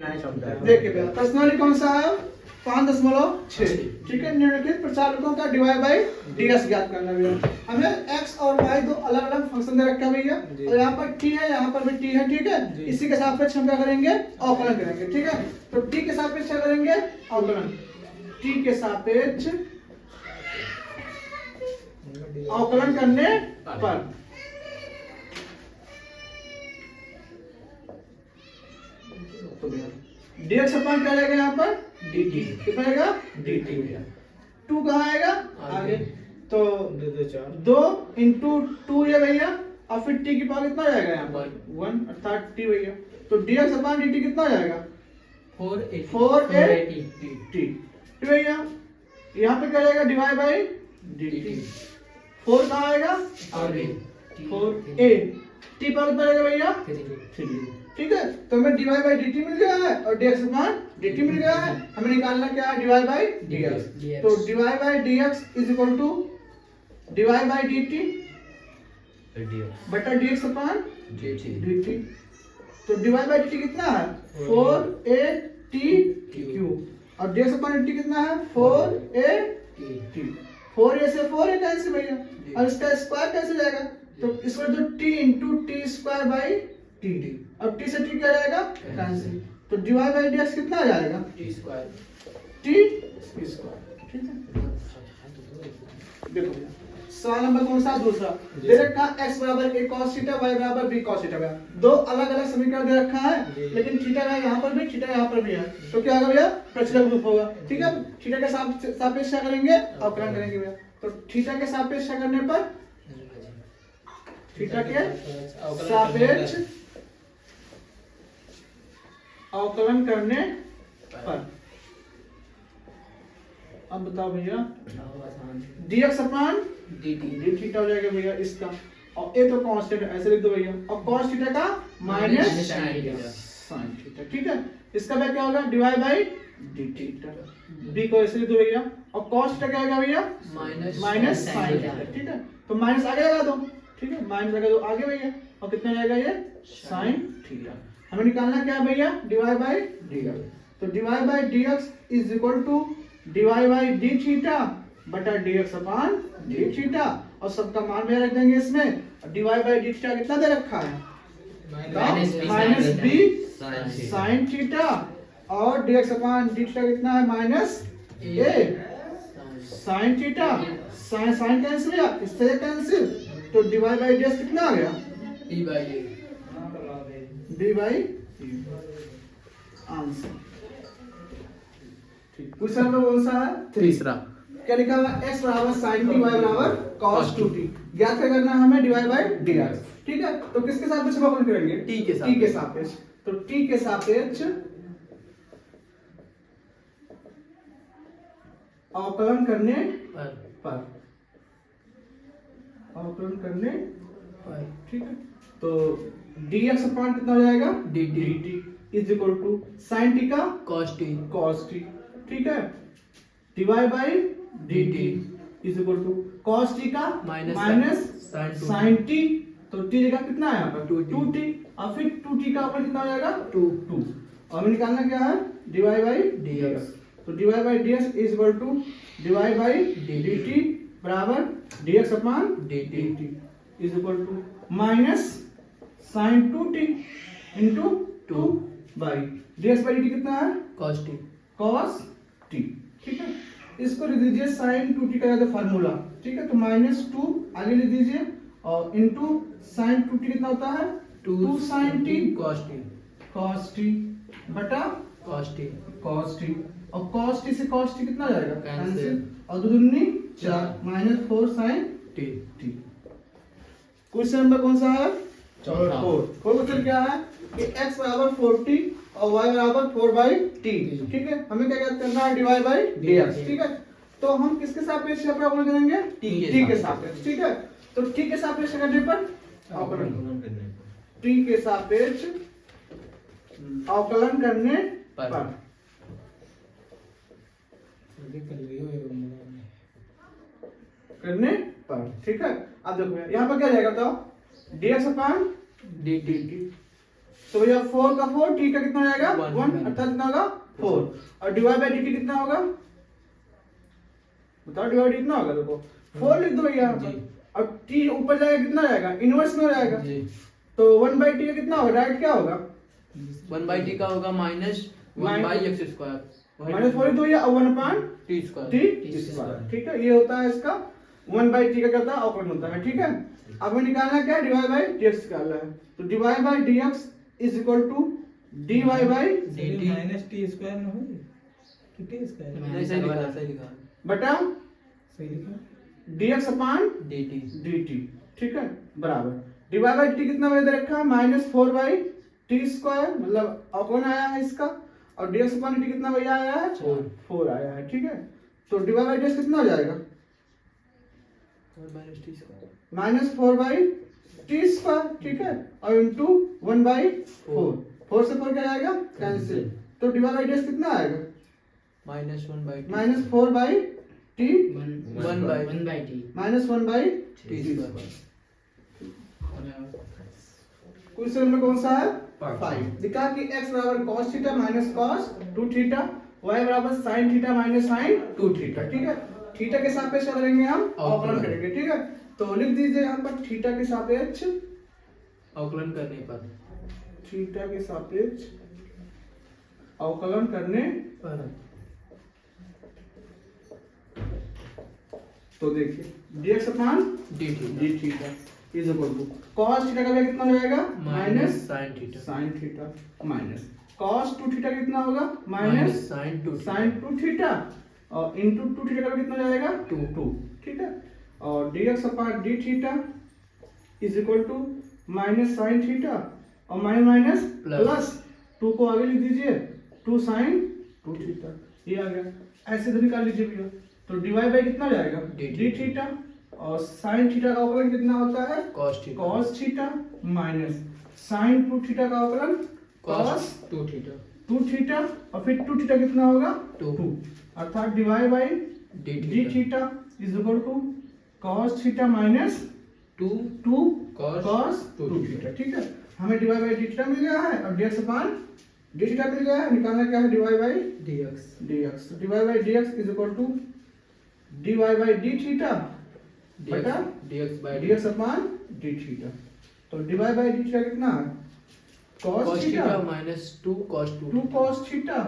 देखिए भैया प्रश्नावली कौन सा है 5.6। ठीक है, निम्नलिखित प्रचालकों का dy बाई ds ज्ञात करना भैया। हमें x और y दो अलग अलग फंक्शन दे रखा है भैया, और यहाँ पर t है, यहाँ पर भी t है। ठीक है, इसी के सापेक्ष हम क्या करेंगे, अवकलन करेंगे। ठीक है, तो t के सापेक्ष क्या करेंगे, अवकलन। t के सापेक्ष अवकलन करने पर dx अपन क्या आएगा यहाँ पर dt, कितना आएगा dt। 2 कहाँ आएगा आगे, तो 2 इंटू 2 है भैया, और फिर t की पावर कितना जाएगा यहाँ पर 1 अर्थात t भैया। तो dx अपन dt कितना जाएगा 4a t भैया। यहाँ पे क्या जाएगा dy बाई dt। 4 कहाँ आएगा आगे, 4a t पावर कितना जाएगा भैया 3। ठीक है, तो हमें dy बाई dt मिल गया है और dx अपॉन dt मिल गया है। हमें निकालना क्या है dy बाई dx। तो dy by dx is equal to dy by dt बटा dx अपॉन dt। तो dy बाई dt कितना है 4at q, और dx अपॉन dt कितना है 4at। 4a से 4a कैंसिल भैया, और इसका स्क्वायर कैसे जाएगा, तो इसमें जो t into T square by T, अब t से t क्या जाएगा कैंसिल। तो dy बाई dx कितना आ जाएगा t स्क्वायर। ठीक है, देखो सवाल नंबर कौन सा दूसरा दे रखा x बराबर a cos थीटा y बराबर b cos थीटा। दो अलग अलग समीकरण दे रखा है, लेकिन थीटा का यहाँ पर भी थीटा यहाँ पर भी है, तो क्या होगा भैया प्रचलन रूप होगा। ठीक है, थीटा के सापेक्ष क्या करेंगे अवकलन करेंगे भैया। तो थीटा के सापेक्ष क्या करने पर, थीटा के सापेक्ष अवकलन करने पर, अब बताओ भैया dx अपॉन dt थीटा हो जाएगा भैया इसका, और a तो कांस्टेंट है ऐसे लिख दो भैया, और cos थीटा का माइनस sin थीटा। ठीक है, इसका वैल्यू क्या होगा dy बाई dt। b को ऐसे लिख दो भैया, और cos थीटा क्या आएगा भैया माइनस sin थीटा। ठीक है, तो माइनस आगे लगा दो। ठीक है, माइनस लगा दो आगे भैया, और कितना जाएगा ये sin थीटा। हमें निकालना क्या है भैया dy बाई dx। तो dy by dx is equal to dy by d theta बटा dx अपॉन d थीटा, और सबका मान भैया रख देंगे इसमें। dy बाई d थीटा कितना दे रखा है माइनस b sin थीटा, और dx अपॉन d थीटा कितना है minus a sin theta. sin cancel या इससे कैंसिल, तो dy बाई dx कितना आ गया d बाई आंसर। ठीक, क्वेश्चन नंबर कौन सा है तीसरा। क्या लिखा हुआ x बराबर sin t y बराबर cos 2t ज्ञात करना है हमें dy बाई dx। ठीक है, तो किसके सापेक्ष अवकलन करेंगे t के सापेक्ष। तो t के सापेक्ष अवकलन करने पर अवकलन करने पर। ठीक है, तो dx अपॉन कितना हो जाएगा dt is equal to sin t का cos t। ठीक है, dy by dt is equal to cos t का माइनस sin t। तो t जगह कितना है यहाँ पर 2t, और फिर 2t का ऊपर कितना हो जाएगा 2। और हमें निकालना क्या है dy बाई dx। तो dy by dx is equal to dy by dt बराबर dx upon dt is equal to minus sin 2t into 2 by dx by dt कितना है cos t। ठीक है, इसको लिख दीजिए sin 2t का फार्मूला। ठीक है, तो माइनस 2 आगे लिख दीजिए, और इंटू sin 2t कितना होता है 2 sin t cos t बटा cos t, और cos t से cos t कितना जाएगा कैंसिल, और 2 दूनी 4 minus 4 sin t। Question number कौन सा है चौथा। क्वेश्चन क्या है कि x बराबर 4t और y बराबर 4 बाई t। ठीक है, हमें क्या करना है dy बाई dx। ठीक है, तो हम किसके सापेक्ष अवकलन करेंगे t के सापेक्ष। ठीक है, तो t के सापेक्ष करने पर अवकलन t के सापेक्ष अवकलन करने पर ठीक है, अब देखो यहाँ पर क्या जाएगा तो dx अपॉन dt। तो भैया 4 का 4, t का कितना हो जाएगा 1, अर्थात कितना होगा 4। और डिवाइड बाय dt कितना होगा, बताओ डिवाइड कितना होगा, देखो 4 लिख दो भैया यहाँ पर, और t ऊपर जाएगा कितना जाएगा, इनवर्स में हो जाएगा तो 1/t का कितना होगा, डायरेक्ट क्या होगा 1/t का होगा माइनस 1/x², माइनस 4 तो ये 1/t स्क्वायर, ठीक है। ये होता है इसका 1/t का क्या होता है, अवकलन होता है, ठीक है। अब हमें निकालना क्या है, डिवाइड बाय dx निकालना है, तो divide by dx is equal to dy by dt minus t square ना हो कि t स्क्वायर, नहीं सही लिखा बटा सही लिखा dx अपॉन dt, ठीक है, बराबर डिवाइड बाय dt कितना मैंने दे रखा है -4/t स्क्वायर, मतलब अवकलन आया है इसका, और dx अपॉन dt कितना भैया आया है 4 आया है, ठीक है। तो डिवाइड बाय dx कितना हो जाएगा -4/t स्क्वायर, ठीक है, और इनटू 1/4, 4 से 4 क्या आएगा कैंसिल, तो डिवाइड बाय dx कितना आएगा -1/t -4/t 1/t square. Question number कौन सा है 5, दिखा कि x बराबर cos theta minus cos 2 theta, y बराबर sin theta minus sin 2 theta, ठीक है। थीटा के सापेक्ष क्या करेंगे हम, अवकलन करेंगे, ठीक है। तो लिख दीजिए यहाँ पर थीटा के सापेक्ष अवकलन करने पर, थीटा के सापेक्ष अवकलन करने पर, तो देखिए dx upon d theta is equal to cos theta का वैल्यू कितना हो जाएगा minus sin theta, sin theta minus cos 2 theta कितना होगा माइनस sin 2 थीटा, और इनटू 2 थीटा का कितना हो जाएगा 2, ठीक है। और dx upon d theta is equal to minus sin theta, और माइनस प्लस 2 को आगे लिख दीजिए 2 sin 2 थीटा, ये आ गया। ऐसे तो निकाल लीजिए भैया, तो डिवाइड बाय कितना हो जाएगा d थीटा, और sin थीटा का अवकलन कितना होता है cos theta minus sin 2 theta का अवकलन cos 2 थीटा, और फिर 2 थीटा कितना होगा 2, अर्थात divide by d theta is equal to cos theta minus 2 cos 2 theta, ठीक है। हमें डिवाइड बाय d थीटा मिल गया है, और dx अपॉन d थीटा मिल गया है, निकालना क्या है divide by dx, divide by dx is equal to dy by d theta बटा dx अपॉन d थीटा, तो डिवाइड बाय d थीटा कितना है cos theta minus 2 cos 2 cos theta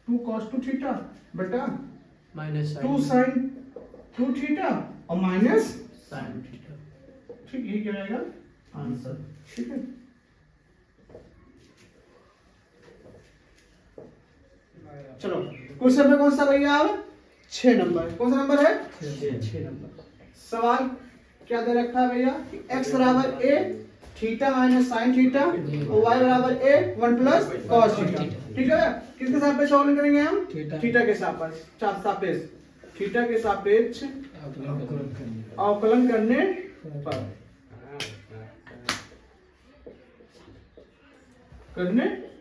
2 cos 2 theta बटा माइनस 2 sin 2 थीटा और minus sin theta, ठीक, ये क्या आएगा आंसर, ठीक है। चलो क्वेश्चन में कौन सा भैया अब 6 नंबर, कौन सा नंबर है 6 नंबर। सवाल क्या दे रखा है भैया कि x बराबर a theta minus sine theta, और y बराबर a 1 प्लस cos थीटा, ठीक है। किसके सापेक्ष अवकलन करेंगे हम, थीटा के सापेक्ष थीटा के सापेक्ष अवकलन करने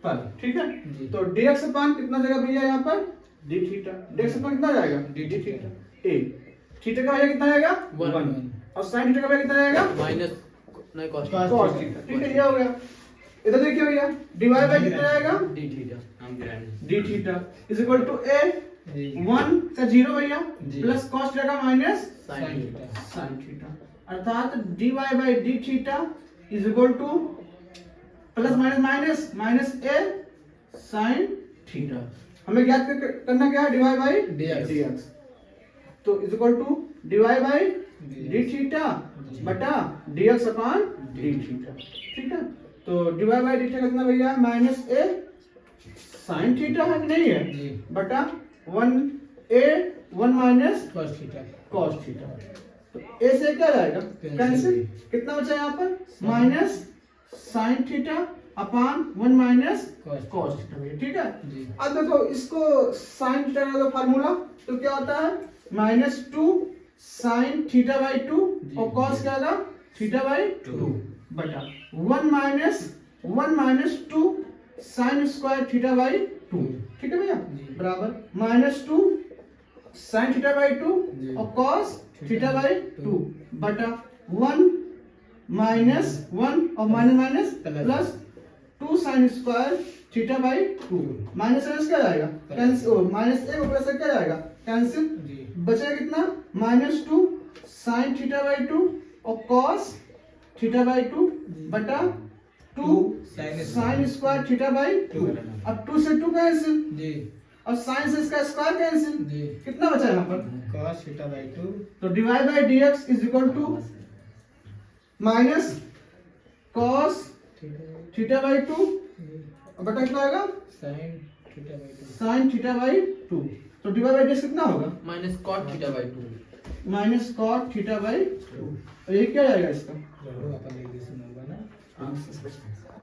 पर, ठीक है। तो dx अपॉन कितना जाएगा भैया यहाँ पर d थीटा, dx अपॉन कितना जाएगा d थीटा, a थीटा का वैल्यू कितना जाएगा 1, और sin थीटा का वैल्यू कितना जाएगा माइनस नहीं cos थीटा, ठीक है। ये हो गया। इधर देखिए भैया डिवाइड बाय कितना जाएगा d theta is equal to a 1 का 0 भैया प्लस cos थीटा का माइनस sin थीटा, अर्थात dy by d theta is equal to plus minus minus a sin theta. हमें ज्ञात करना क्या है डिवाइड बाय dx, तो is equal to divide by d theta बटा dx अपॉन d थीटा, ठीक है। तो डिवाइड बाय d थीटा कितना भैया माइनस a sin थीटा है कि नहीं है बटा 1 माइनस cos थीटा, तो a से क्या जाएगा कैंसिल, कितना बचा यहाँ पर minus sin theta upon 1 minus cos theta, ठीक है। अब देखो इसको sin थीटा का फार्मूला तो क्या होता है -2 sin थीटा बाई 2, और cos क्या होगा थीटा बाई 2 बटा 1 minus 2 sin square theta by 2, ठीक है भैया, बराबर -2 sin थीटा बाई 2 और cos थीटा बाई 2 बटा 1 माइनस 1 और minus plus 2 sine square theta by 2 minus sine क्या जाएगा कैंसिल माइनस एक ऊपर से क्या जाएगा कैंसिल जी बचेगा कितना -2 साइन थीटा बाई 2 और कॉस थीटा बाई 2 बटा 2 साइन स्क्वायर थीटा बाई 2 अब 2 से 2 कैंसिल जी और साइन से इसका स्क्वायर कैंसिल जी कितना बचा यहाँ पर cos थीटा बाई 2 तो divide by dx is equal to minus cos theta by 2 और बटा कितना आएगा sin theta by 2 sine theta by 2 तो डिवाइड बाई dx कितना होगा माइनस कॉट थीटा बाई 2 माइनस कॉट थीटा बाई 2 और ये क्या आएगा इसका चलो अपन एक दिस होगा ना